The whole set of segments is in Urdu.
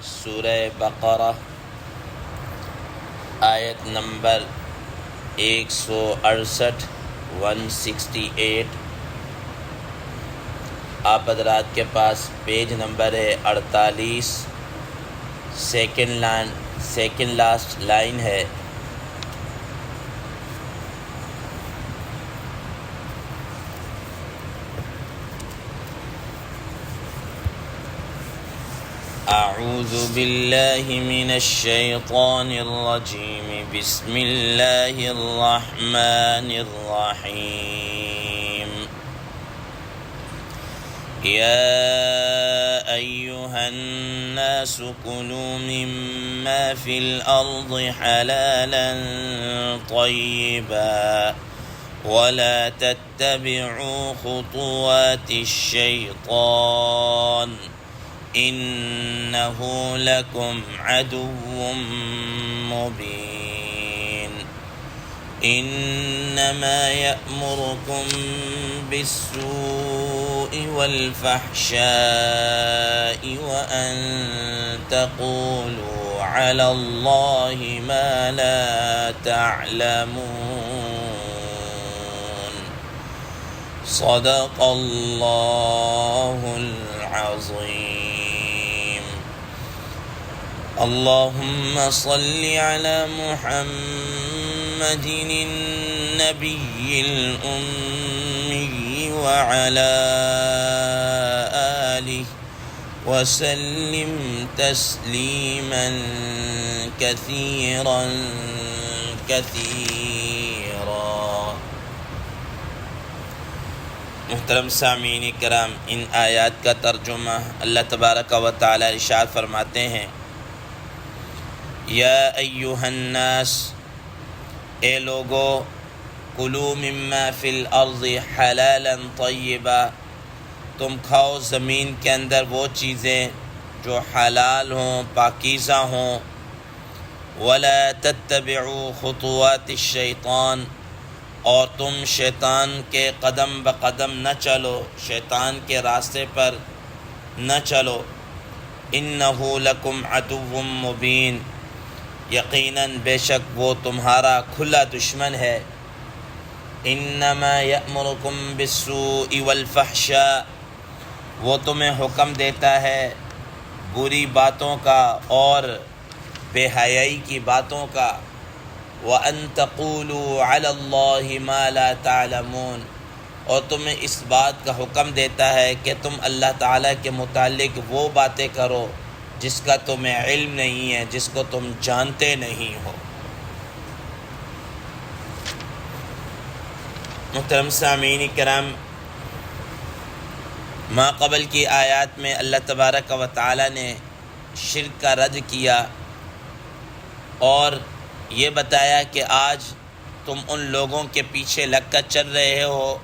سورہ بقرہ آیت نمبر 168 168۔ آپ حضرات کے پاس پیج نمبر ہے 48، سیکنڈ لاسٹ لائن ہے۔ اعوذ باللہ من الشیطان الرجیم، بسم اللہ الرحمن الرحیم۔ یا ایہا الناس کلوا مما فی الارض حلالا طیبا ولا تتبعوا خطوات الشیطان إنه لكم عدو مبين۔ إنما يأمركم بالسوء والفحشاء وأن تقولوا على الله ما لا تعلمون۔ صدق الله العظيم۔ اللهم صل على محمد النبي الأمي وعلى آله وسلم تسليما كثيرا كثيرا۔ محترم سامعین کرام، ان آیات کا ترجمہ اللہ تبارک و تعالی ارشاد فرماتے ہیں، یا ایہا الناس، اے لوگو، کلوا مما فی الارض حلالا طیبا، تم کھاؤ زمین کے اندر وہ چیزیں جو حلال ہوں، پاکیزہ ہوں، ولا تتبعوا خطوات الشیطان، اور تم شیطان کے قدم بقدم نہ چلو، شیطان کے راستے پر نہ چلو۔ انہ لکم عدو مبین، یقیناً بے شک وہ تمہارا کھلا دشمن ہے۔ انما یأمرکم بالسوء والفحشاء، وہ تمہیں حکم دیتا ہے بری باتوں کا اور بے حیائی کی باتوں کا۔ وَأَن تَقُولُوا عَلَى اللَّهِ مَا لَا تَعْلَمُونَ، اور تمہیں اس بات کا حکم دیتا ہے کہ تم اللہ تعالیٰ کے متعلق وہ باتیں کرو جس کا تمہیں علم نہیں ہے، جس کو تم جانتے نہیں ہو۔ محترم سامعین کرام، ما قبل کی آیات میں اللہ تبارک و تعالیٰ نے شرک کا رد کیا اور یہ بتایا کہ آج تم ان لوگوں کے پیچھے لگ کر چل رہے ہو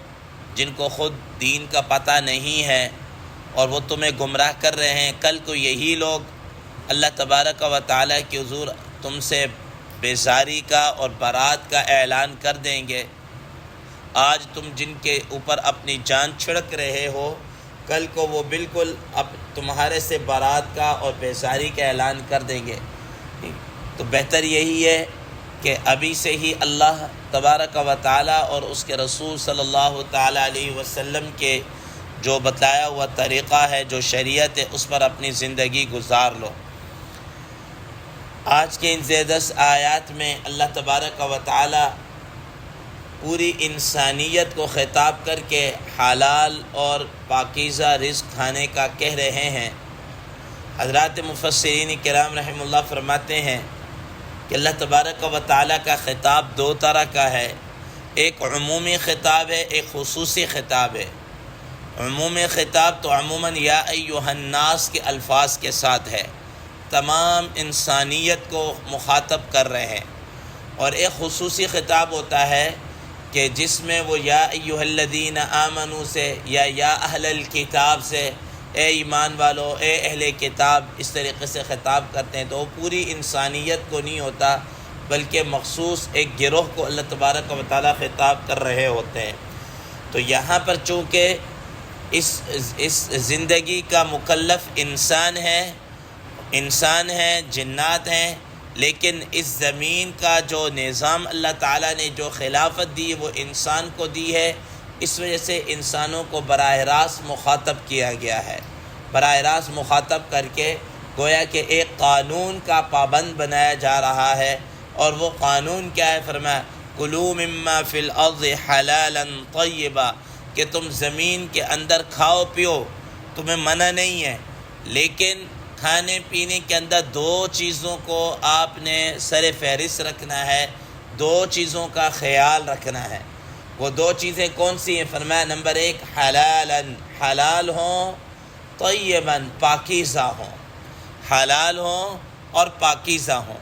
جن کو خود دین کا پتہ نہیں ہے اور وہ تمہیں گمراہ کر رہے ہیں۔ کل کو یہی لوگ اللہ تبارک و تعالیٰ کے حضور تم سے بیزاری کا اور برات کا اعلان کر دیں گے۔ آج تم جن کے اوپر اپنی جان چھڑک رہے ہو، کل کو وہ بالکل اب تمہارے سے برات کا اور بیزاری کا اعلان کر دیں گے۔ تو بہتر یہی ہے کہ ابھی سے ہی اللہ تبارک و تعالیٰ اور اس کے رسول صلی اللہ تعالیٰ علیہ وسلم کے جو بتایا ہوا طریقہ ہے، جو شریعت ہے، اس پر اپنی زندگی گزار لو۔ آج کے ان زیدس آیات میں اللہ تبارک و تعالیٰ پوری انسانیت کو خطاب کر کے حلال اور پاکیزہ رزق کھانے کا کہہ رہے ہیں۔ حضرات مفسرین کرام رحمہ اللہ فرماتے ہیں کہ اللہ تبارک و تعالیٰ کا خطاب دو طرح کا ہے، ایک عمومی خطاب ہے، ایک خصوصی خطاب ہے۔ عمومی خطاب تو عموماً یا ایہا الناس کے الفاظ کے ساتھ ہے، تمام انسانیت کو مخاطب کر رہے ہیں، اور ایک خصوصی خطاب ہوتا ہے کہ جس میں وہ یا ایہا الذین آمنوا سے یا اہل الکتاب سے، اے ایمان والو، اے اہل کتاب، اس طریقے سے خطاب کرتے ہیں۔ تو وہ پوری انسانیت کو نہیں ہوتا، بلکہ مخصوص ایک گروہ کو اللہ تبارک و تعالیٰ خطاب کر رہے ہوتے ہیں۔ تو یہاں پر چونکہ اس زندگی کا مکلف انسان ہے، انسان ہیں، جنات ہیں، لیکن اس زمین کا جو نظام اللہ تعالیٰ نے جو خلافت دی وہ انسان کو دی ہے، اس وجہ سے انسانوں کو براہ راست مخاطب کیا گیا ہے۔ براہ راست مخاطب کر کے گویا کہ ایک قانون کا پابند بنایا جا رہا ہے، اور وہ قانون کیا ہے؟ فرمایا کلوا مما فی الارض حلالا طیبا، کہ تم زمین کے اندر کھاؤ پیو، تمہیں منع نہیں ہے، لیکن کھانے پینے کے اندر دو چیزوں کو آپ نے سر فہرست رکھنا ہے، دو چیزوں کا خیال رکھنا ہے۔ وہ دو چیزیں کون سی ہیں؟ فرمایا نمبر 1 حلالا، حلال ہوں، طیبا، پاکیزہ ہوں، حلال ہوں اور پاکیزہ ہوں۔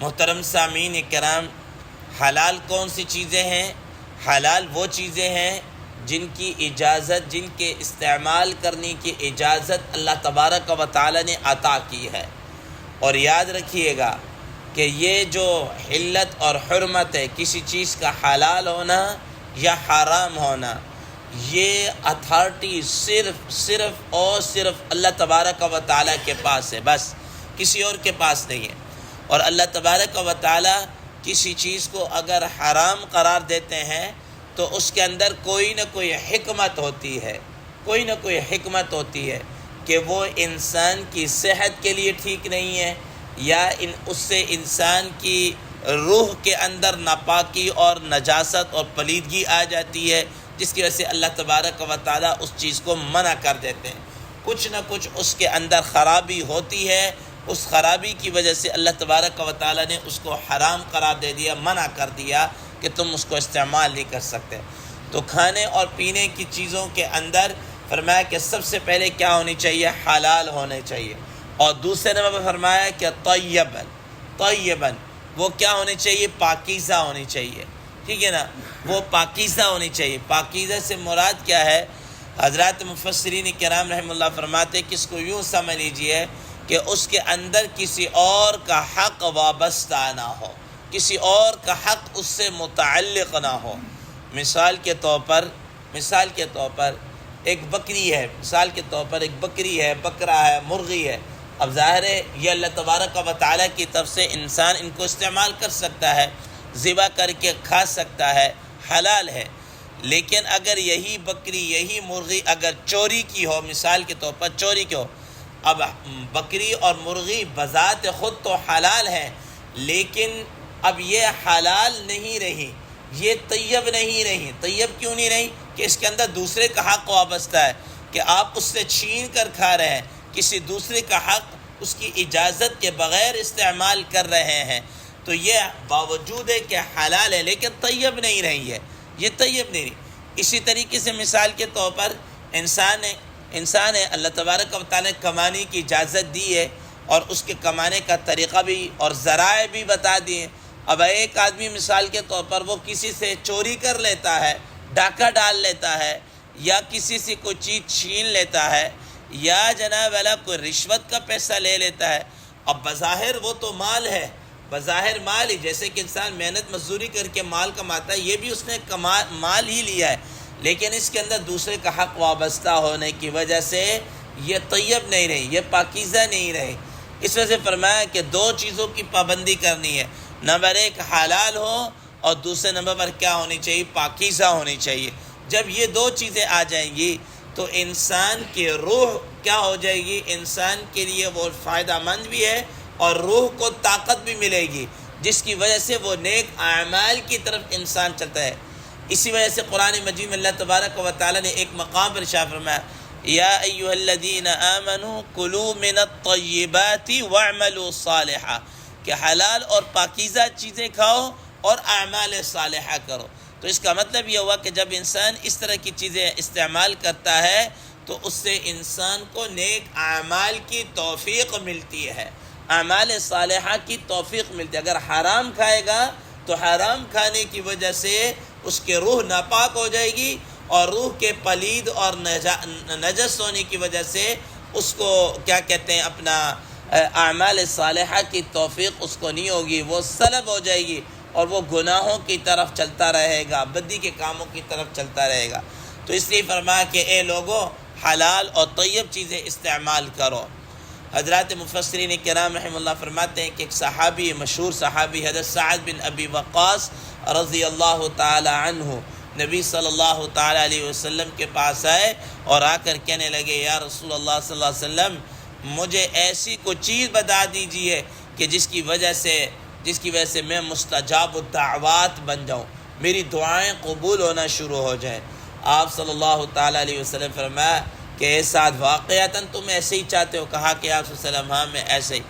محترم سامعین کرام، حلال کون سی چیزیں ہیں؟ حلال وہ چیزیں ہیں جن کی اجازت، جن کے استعمال کرنے کی اجازت اللہ تبارک و تعالی نے عطا کی ہے۔ اور یاد رکھیے گا کہ یہ جو حلت اور حرمت ہے، کسی چیز کا حلال ہونا یا حرام ہونا، یہ اتھارٹی صرف اور صرف اللہ تبارک و تعالی کے پاس ہے، بس کسی اور کے پاس نہیں ہے۔ اور اللہ تبارک و تعالی کسی چیز کو اگر حرام قرار دیتے ہیں تو اس کے اندر کوئی نہ کوئی حکمت ہوتی ہے، کوئی نہ کوئی حکمت ہوتی ہے کہ وہ انسان کی صحت کے لیے ٹھیک نہیں ہے، یا اس سے انسان کی روح کے اندر ناپاکی اور نجاست اور پلیدگی آ جاتی ہے، جس کی وجہ سے اللہ تبارک و تعالیٰ اس چیز کو منع کر دیتے ہیں۔ کچھ نہ کچھ اس کے اندر خرابی ہوتی ہے، اس خرابی کی وجہ سے اللہ تبارک و تعالیٰ نے اس کو حرام قرار دے دیا، منع کر دیا کہ تم اس کو استعمال نہیں کر سکتے۔ تو کھانے اور پینے کی چیزوں کے اندر فرمایا کہ سب سے پہلے کیا ہونی چاہیے؟ حلال ہونے چاہیے، اور دوسرے نمبر پر فرمایا کہ طیباً، وہ کیا ہونی چاہیے؟ پاکیزہ ہونی چاہیے، ٹھیک ہے نا، وہ پاکیزہ ہونی چاہیے۔ پاکیزہ سے مراد کیا ہے؟ حضرات مفسرین کرام رحمہ اللہ فرماتے کہ اس کو یوں سمجھ لیجئے کہ اس کے اندر کسی اور کا حق وابستہ نہ ہو، کسی اور کا حق اس سے متعلق نہ ہو۔ مثال کے طور پر ایک بکری ہے، مثال کے طور پر ایک بکری ہے، بکرا ہے، مرغی ہے۔ اب ظاہر ہے یہ اللہ تبارک و تعالیٰ کی طرف سے انسان ان کو استعمال کر سکتا ہے، ذبح کر کے کھا سکتا ہے، حلال ہے۔ لیکن اگر یہی بکری، یہی مرغی اگر چوری کی ہو، مثال کے طور پر چوری کی ہو، اب بکری اور مرغی بذات خود تو حلال ہیں، لیکن اب یہ حلال نہیں رہی، یہ طیب نہیں رہی۔ طیب کیوں نہیں رہی؟ کہ اس کے اندر دوسرے کا حق وابستہ ہے، کہ آپ اس سے چھین کر کھا رہے ہیں، کسی دوسرے کا حق اس کی اجازت کے بغیر استعمال کر رہے ہیں، تو یہ باوجود ہے کہ حلال ہے لیکن طیب نہیں رہی ہے، یہ طیب نہیں رہی۔ اسی طریقے سے مثال کے طور پر انسان ہے، اللہ تبارک و تعالیٰ نے کمانے کی اجازت دی ہے، اور اس کے کمانے کا طریقہ بھی اور ذرائع بھی بتا دیے۔ اب ایک آدمی مثال کے طور پر وہ کسی سے چوری کر لیتا ہے، ڈاکہ ڈال لیتا ہے، یا کسی سے کوئی چیز چھین لیتا ہے، یا جناب والا کوئی رشوت کا پیسہ لے لیتا ہے۔ اب بظاہر وہ تو مال ہے، بظاہر مال ہی، جیسے کہ انسان محنت مزدوری کر کے مال کماتا ہے، یہ بھی اس نے مال ہی لیا ہے، لیکن اس کے اندر دوسرے کا حق وابستہ ہونے کی وجہ سے یہ طیب نہیں رہی، یہ پاکیزہ نہیں رہی۔ اس وجہ سے فرمایا کہ دو چیزوں کی پابندی کرنی ہے، نمبر 1 حلال ہو، اور دوسرے نمبر پر کیا ہونی چاہیے؟ پاکیزہ ہونی چاہیے۔ جب یہ دو چیزیں آ جائیں گی تو انسان کی روح کیا ہو جائے گی؟ انسان کے لیے وہ فائدہ مند بھی ہے، اور روح کو طاقت بھی ملے گی، جس کی وجہ سے وہ نیک اعمال کی طرف انسان چلتا ہے۔ اسی وجہ سے قرآن مجید میں اللہ تبارک و تعالیٰ نے ایک مقام پر ارشاد فرمایا یا ایھا الذین آمنوا کلوا من الطیبات واعملوا صالحا، کہ حلال اور پاکیزہ چیزیں کھاؤ اور اعمال صالحہ کرو۔ تو اس کا مطلب یہ ہوا کہ جب انسان اس طرح کی چیزیں استعمال کرتا ہے تو اس سے انسان کو نیک اعمال کی توفیق ملتی ہے، اعمال صالحہ کی توفیق ملتی ہے۔ اگر حرام کھائے گا تو حرام کھانے کی وجہ سے اس کے روح ناپاک ہو جائے گی، اور روح کے پلید اور نجس ہونے کی وجہ سے اس کو کیا کہتے ہیں، اپنا اعمال صالحہ کی توفیق اس کو نہیں ہوگی، وہ سلب ہو جائے گی، اور وہ گناہوں کی طرف چلتا رہے گا، بدی کے کاموں کی طرف چلتا رہے گا۔ تو اس لیے فرمایا کہ اے لوگو، حلال اور طیب چیزیں استعمال کرو۔ حضرات مفسرین کرام رحمہ اللہ فرماتے ہیں کہ ایک صحابی، مشہور صحابی حضرت سعد بن ابی وقاص رضی اللہ تعالی عنہ نبی صلی اللہ تعالی علیہ وسلم کے پاس آئے اور آ کر کہنے لگے یا رسول اللہ صلی اللہ علیہ وسلم مجھے ایسی کوئی چیز بتا دیجئے کہ جس کی وجہ سے میں مستجاب الدعوات بن جاؤں، میری دعائیں قبول ہونا شروع ہو جائیں۔ آپ صلی اللہ تعالی علیہ وسلم فرمایا کہ اے سعد واقعتاً تم ایسے ہی چاہتے ہو؟ کہا کہ آپ صلی اللہ علیہ وسلم ہاں میں ایسے ہی۔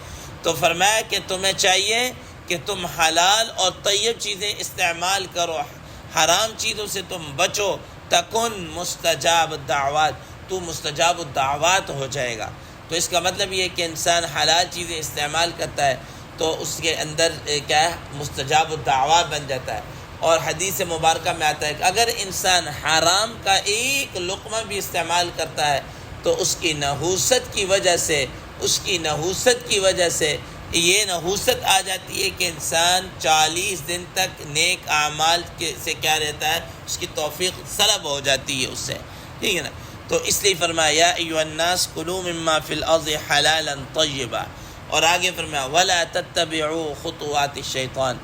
تو فرمایا کہ تمہیں چاہیے کہ تم حلال اور طیب چیزیں استعمال کرو، حرام چیزوں سے تم بچو، تکن مستجاب الدعوات، تو مستجاب الدعوات ہو جائے گا۔ تو اس کا مطلب یہ ہے کہ انسان حلال چیزیں استعمال کرتا ہے تو اس کے اندر کیا ہے، مستجاب الدعوات بن جاتا ہے۔ اور حدیث مبارکہ میں آتا ہے کہ اگر انسان حرام کا ایک لقمہ بھی استعمال کرتا ہے تو اس کی نحوست کی وجہ سے یہ نحوست آ جاتی ہے کہ انسان 40 دن تک نیک اعمال سے کیا رہتا ہے، اس کی توفیق سلب ہو جاتی ہے اس سے، ٹھیک ہے نا۔ تو اس لیے فرمایا یا ایھا الناس کلوا مما فی الارض حلالا طیبا، اور آگے فرمایا ولا تتبعوا خطوات الشیطان۔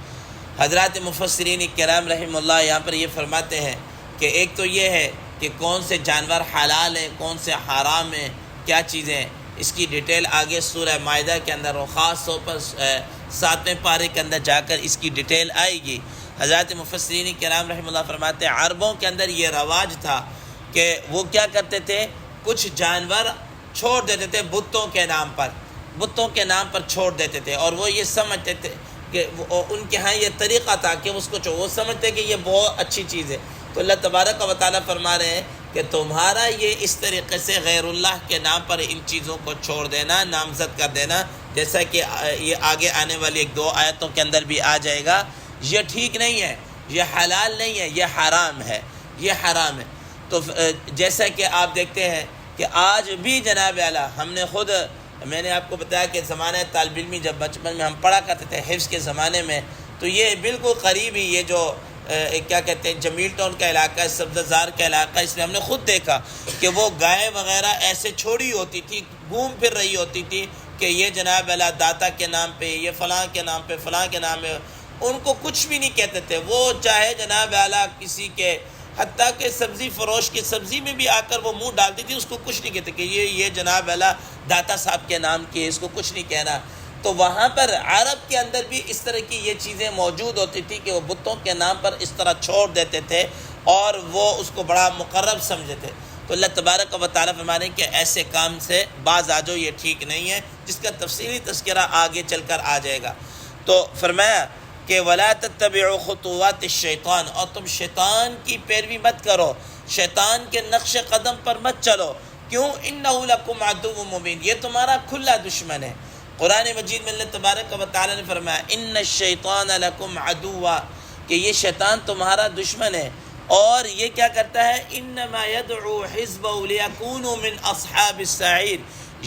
حضرات مفسرین کرام رحمہ اللہ یہاں پر یہ فرماتے ہیں کہ ایک تو یہ ہے کہ کون سے جانور حلال ہیں، کون سے حرام ہیں، کیا چیزیں ہیں، اس کی ڈیٹیل آگے سورہ مائدہ کے اندر اور خاص طور پر 7ویں پارے کے اندر جا کر اس کی ڈیٹیل آئے گی۔ حضرات مفسرین کرام رحمہ اللہ فرماتے ہیں عربوں کے اندر یہ رواج تھا کہ وہ کیا کرتے تھے، کچھ جانور چھوڑ دیتے تھے بتوں کے نام پر چھوڑ دیتے تھے، اور وہ یہ سمجھتے تھے کہ ان کے ہاں یہ طریقہ تھا کہ اس کو وہ سمجھتے کہ یہ بہت اچھی چیز ہے۔ تو اللہ تبارک و تعالیٰ فرما رہے ہیں کہ تمہارا یہ اس طریقے سے غیر اللہ کے نام پر ان چیزوں کو چھوڑ دینا، نامزد کر دینا، جیسا کہ یہ آگے آنے والی 1-2 آیتوں کے اندر بھی آ جائے گا، یہ ٹھیک نہیں ہے، یہ حلال نہیں ہے، یہ حرام ہے۔ تو جیسا کہ آپ دیکھتے ہیں کہ آج بھی جناب اعلیٰ میں نے آپ کو بتایا کہ زمانہ طالب علمی جب بچپن میں ہم پڑھا کرتے تھے حفظ کے زمانے میں، تو یہ بالکل قریب ہی یہ جو کیا کہتے ہیں جمیل ٹاؤن کا علاقہ ہے، سبززار کا علاقہ، اس میں ہم نے خود دیکھا کہ وہ گائے وغیرہ ایسے چھوڑی ہوتی تھی، گھوم پھر رہی ہوتی تھی کہ یہ جناب اعلیٰ داتا کے نام پہ، یہ فلاں کے نام پہ، فلاں کے نام پہ، ان کو کچھ بھی نہیں کہتے تھے۔ وہ چاہے جناب اعلیٰ کسی کے حتیٰ کہ سبزی فروش کی سبزی میں بھی آ کر وہ منہ ڈالتی تھی، اس کو کچھ نہیں کہتے کہ یہ جناب اعلیٰ داتا صاحب کے نام کی ہے، اس کو کچھ نہیں کہنا۔ تو وہاں پر عرب کے اندر بھی اس طرح کی یہ چیزیں موجود ہوتی تھی کہ وہ بتوں کے نام پر اس طرح چھوڑ دیتے تھے اور وہ اس کو بڑا مقرب سمجھتے تھے۔ تو اللہ تبارک و تعالیٰ فرمانے کہ ایسے کام سے باز آ جاؤ، یہ ٹھیک نہیں ہے، جس کا تفصیلی تذکرہ آگے چل کر آ جائے گا۔ تو فرمایا کہ وَلَا تَتَّبِعُوا خُطُوَاتِ الشَّيْطَانِ، اور تم شیطان کی پیروی مت کرو، شیطان کے نقش قدم پر مت چلو۔ کیوں؟ إِنَّهُ لَكُمْ عَدُوٌّ مُّبِينٌ، یہ تمہارا کھلا دشمن ہے۔ قرآن مجید میں اللہ تبارک و تعالیٰ نے فرمایا إِنَّ الشَّيْطَانَ لَكُمْ عَدُوٌّ، کہ یہ شیطان تمہارا دشمن ہے، اور یہ کیا کرتا ہے إِنَّمَا يَدْعُو حِزْبَهُ لِيَكُونُوا مِنْ أَصْحَابِ السَّعِيرِ،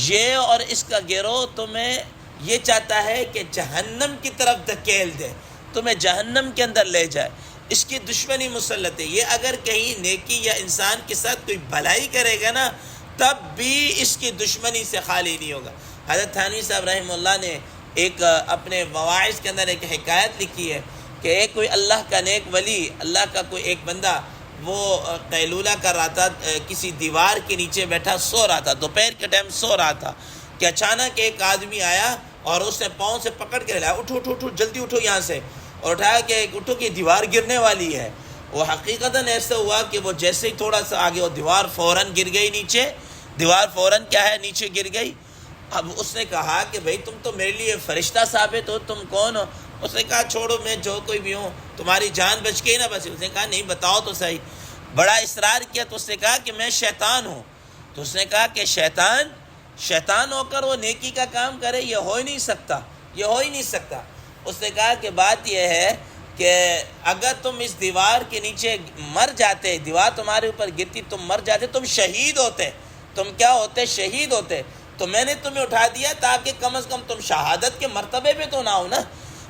یہ اور اس کا گروہ تمہیں یہ چاہتا ہے کہ جہنم کی طرف دھکیل دے، تمہیں جہنم کے اندر لے جائے، اس کی دشمنی مسلط ہے۔ یہ اگر کہیں نیکی یا انسان کے ساتھ کوئی بھلائی کرے گا نا، تب بھی اس کی دشمنی سے خالی نہیں ہوگا۔ حضرت تھانوی صاحب رحمہ اللہ نے ایک اپنے مواعظ کے اندر ایک حکایت لکھی ہے کہ ایک کوئی اللہ کا نیک ولی، اللہ کا کوئی ایک بندہ، وہ قیلولہ کر رہا تھا، کسی دیوار کے نیچے بیٹھا سو رہا تھا، دوپہر کے ٹائم سو رہا تھا کہ اچانک ایک آدمی آیا اور اس نے پاؤں سے پکڑ کے لایا، اٹھو اٹھو اٹھو جلدی اٹھو یہاں سے، اور اٹھایا کہ اٹھو کہ دیوار گرنے والی ہے۔ وہ حقیقتاً ایسا ہوا کہ وہ جیسے ہی تھوڑا سا آگے وہ دیوار فوراً گر گئی نیچے، دیوار فوراً کیا ہے نیچے گر گئی۔ اب اس نے کہا کہ بھئی تم تو میرے لیے فرشتہ ثابت ہو، تم کون ہو؟ اس نے کہا چھوڑو، میں جو کوئی بھی ہوں، تمہاری جان بچ گئی نا بس۔ اس نے کہا نہیں بتاؤ تو صحیح۔ بڑا اصرار کیا تو اس نے کہا کہ میں شیطان ہوں۔ تو اس نے کہا کہ شیطان ہو کر وہ نیکی کا کام کرے، یہ ہو ہی نہیں سکتا۔ اس نے کہا کہ بات یہ ہے کہ اگر تم اس دیوار کے نیچے مر جاتے، دیوار تمہارے اوپر گرتی، تم مر جاتے، تم شہید ہوتے۔ تم کیا ہوتے؟ شہید ہوتے۔ تو میں نے تمہیں اٹھا دیا تاکہ کم از کم تم شہادت کے مرتبے پہ تو نہ ہو نا۔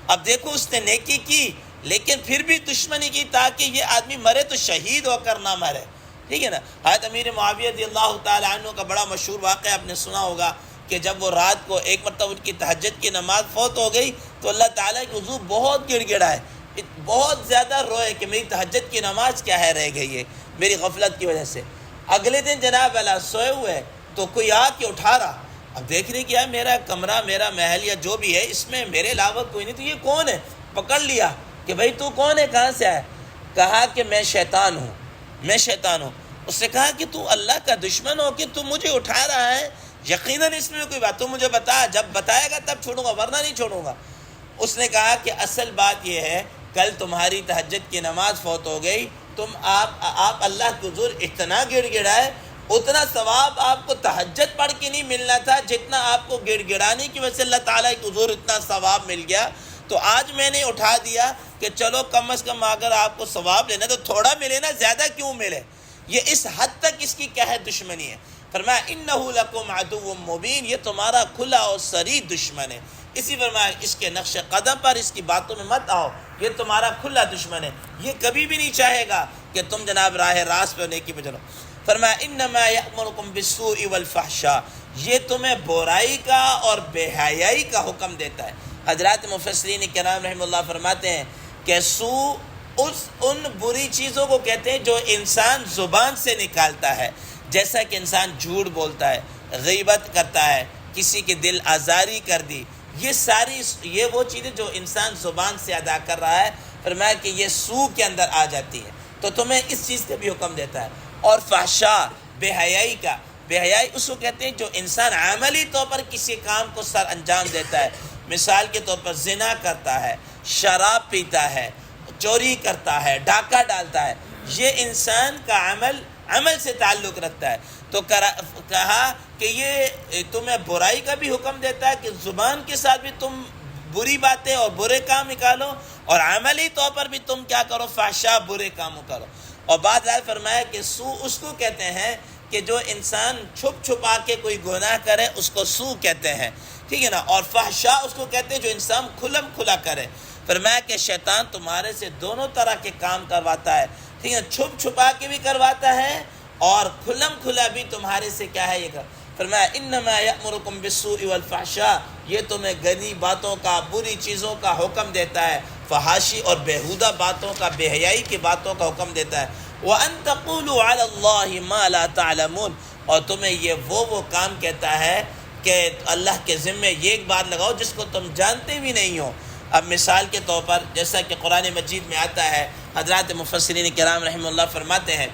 اب دیکھو اس نے نیکی کی لیکن پھر بھی دشمنی کی تاکہ یہ آدمی مرے تو شہید ہو کر نہ مرے، ٹھیک ہے نا۔ حضرت امیر معاویہ رضی اللہ تعالی عنہ کا بڑا مشہور واقعہ آپ نے سنا ہوگا کہ جب وہ رات کو ایک مرتبہ ان کی تہجد کی نماز فوت ہو گئی تو اللہ تعالیٰ کے حضور بہت گڑ گڑائے، بہت زیادہ روئے کہ میری تہجد کی نماز کیا ہے رہ گئی ہے میری غفلت کی وجہ سے۔ اگلے دن جناب اللہ سوئے ہوئے تو کوئی آ کے اٹھا رہا، اب دیکھ رہے کیا میرا کمرہ، میرا محل یا جو بھی ہے اس میں میرے علاوہ کوئی نہیں، تو یہ کون ہے؟ پکڑ لیا کہ بھائی تو کون ہے، کہاں سے آیا؟ کہا کہ میں شیطان ہوں، میں شیطان ہوں۔ اس نے کہا کہ تو اللہ کا دشمن ہو کہ تو مجھے اٹھا رہا ہے، یقیناً اس میں کوئی بات، تو مجھے بتا، جب بتائے گا تب چھوڑوں گا ورنہ نہیں چھوڑوں گا۔ اس نے کہا کہ اصل بات یہ ہے کل تمہاری تہجد کی نماز فوت ہو گئی، آپ اللہ کے حضور اتنا گڑ گڑائے، اتنا ثواب آپ کو تہجد پڑھ کے نہیں ملنا تھا جتنا آپ کو گڑ گڑانے کی وجہ سے اللہ تعالیٰ کے حضور اتنا ثواب مل گیا۔ تو آج میں نے اٹھا دیا کہ چلو کم از کم اگر آپ کو ثواب لینا تو تھوڑا ملے نا، زیادہ کیوں ملے؟ یہ اس حد تک اس کی کیا ہے دشمنی ہے۔ فرمایا انہ لکم عدو مبین، یہ تمہارا کھلا اور صریح دشمن ہے۔ اسی فرمایا اس کے نقش قدم پر، اس کی باتوں میں مت آؤ، یہ تمہارا کھلا دشمن ہے، یہ کبھی بھی نہیں چاہے گا کہ تم جناب راہ راست پہ نیکی پہ چلو۔ فرمایا انما یأمرکم بالسوء والفحشاء، یہ تمہیں برائی کا اور بے حیائی کا حکم دیتا ہے۔ حضرات مفسرین کرام رحمہ اللہ فرماتے ہیں کہ سوء ان بری چیزوں کو کہتے ہیں جو انسان زبان سے نکالتا ہے، جیسا کہ انسان جھوٹ بولتا ہے، غیبت کرتا ہے، کسی کے دل آزاری کر دی، یہ وہ چیزیں جو انسان زبان سے ادا کر رہا ہے، فرمایا کہ یہ سوء کے اندر آ جاتی ہے، تو تمہیں اس چیز کا بھی حکم دیتا ہے۔ اور فحشاء، بے حیائی کا، بے حیائی اس کو کہتے ہیں جو انسان عملی طور پر کسی کام کو سر انجام دیتا ہے، مثال کے طور پر زنا کرتا ہے، شراب پیتا ہے، چوری کرتا ہے، ڈاکہ ڈالتا ہے، یہ انسان کا عمل سے تعلق رکھتا ہے۔ تو کہا کہ یہ تمہیں برائی کا بھی حکم دیتا ہے کہ زبان کے ساتھ بھی تم بری باتیں اور برے کام نکالو، اور عملی طور پر بھی تم کیا کرو، فحشاء، برے کاموں کرو۔ اور بعد ازاں فرمایا کہ سوء اس کو کہتے ہیں کہ جو انسان چھپ چھپا کے کوئی گناہ کرے اس کو سوء کہتے ہیں، ٹھیک ہے نا، اور فحشاء اس کو کہتے ہیں جو انسان کھلم کھلا کرے۔ فرمایا کہ شیطان تمہارے سے دونوں طرح کے کام کرواتا ہے، ٹھیک ہے، چھپ چھپا کے بھی کرواتا ہے اور کھلم کھلا بھی تمہارے سے کیا ہے یہ کر۔ فرمایا انما یأمرکم بالسوء والفحشاء، یہ تمہیں گندی باتوں کا، بری چیزوں کا حکم دیتا ہے، فحاشی اور بےہودہ باتوں کا، بے حیائی کی باتوں کا حکم دیتا ہے۔ وَأَن تَقُولُوا عَلَى اللَّهِ مَا لَا تَعْلَمُونَ، اور تمہیں یہ وہ کام کہتا ہے کہ اللہ کے ذمے یہ ایک بات لگاؤ جس کو تم جانتے بھی نہیں ہو۔ اب مثال کے طور پر جیسا کہ قرآن مجید میں آتا ہے، حضرات مفسرین کرام رحمہ اللہ فرماتے ہیں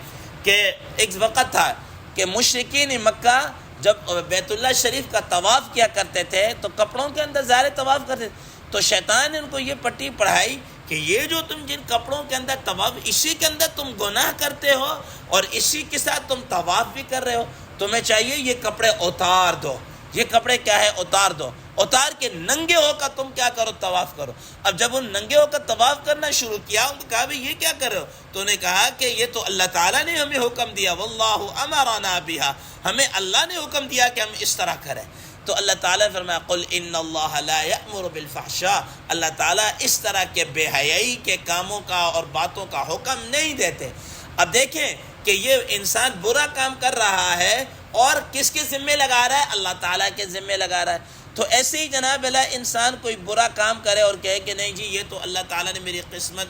کہ ایک وقت تھا کہ مشرکین مکہ جب بیت اللہ شریف کا طواف کیا کرتے تھے تو کپڑوں کے اندر ظاہر طواف کرتے تھے، تو شیطان نے ان کو یہ پٹی پڑھائی کہ یہ جو تم جن کپڑوں کے اندر طواف، اسی کے اندر تم گناہ کرتے ہو اور اسی کے ساتھ تم طواف بھی کر رہے ہو، تمہیں چاہیے یہ کپڑے اتار دو، یہ کپڑے کیا ہے، اتار دو، اتار کے ننگے ہو کر تم کیا کرو، طواف کرو۔ اب جب ان ننگے ہو کر طواف کرنا شروع کیا، ان کو کہا بھئی یہ کیا کر رہے ہو؟ تو انہیں کہا کہ یہ تو اللہ تعالیٰ نے ہمیں حکم دیا، واللہ امرنا بہا، ہمیں اللہ نے حکم دیا کہ ہم اس طرح کریں۔ تو اللہ تعالیٰ نے فرمایا قل ان اللہ لا یأمر بالفحشاء، اللہ تعالیٰ اس طرح کے بے حیائی کے کاموں کا اور باتوں کا حکم نہیں دیتے۔ اب دیکھیں کہ یہ انسان برا کام کر رہا ہے اور کس کے ذمے لگا رہا ہے، اللہ تعالیٰ کے ذمے لگا رہا ہے۔ تو ایسے ہی جناب اللہ انسان کوئی برا کام کرے اور کہے کہ نہیں جی یہ تو اللہ تعالیٰ نے میری قسمت،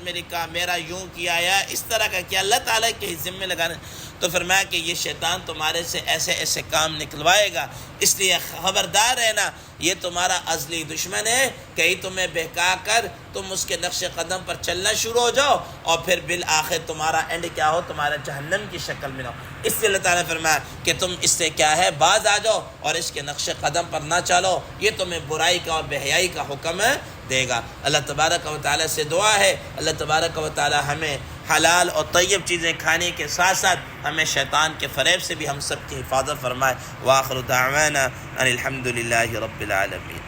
میرا یوں کیا یا اس طرح کا کیا، اللہ تعالیٰ کے ذمے لگانا، تو فرمایا کہ یہ شیطان تمہارے سے ایسے ایسے کام نکلوائے گا، اس لیے خبردار رہنا، یہ تمہارا ازلی دشمن ہے، کہیں تمہیں بہکا کر تم اس کے نقش قدم پر چلنا شروع ہو جاؤ اور پھر بالآخر تمہارا اینڈ کیا ہو، تمہارا جہنم کی شکل میں ہو۔ اس لیے اللہ تعالیٰ نے فرمایا کہ تم اس سے کیا ہے باز آ جاؤ اور اس کے نقش قدم پر نہ چلو، یہ تمہیں برائی کا اور بے حیائی کا حکم دے گا۔ اللہ تبارک و تعالیٰ سے دعا ہے اللہ تبارک و تعالیٰ ہمیں حلال اور طیب چیزیں کھانے کے ساتھ ساتھ ہمیں شیطان کے فریب سے بھی ہم سب کی حفاظت فرمائے۔ وآخر دعوانا ان الحمد للہ رب العالمین۔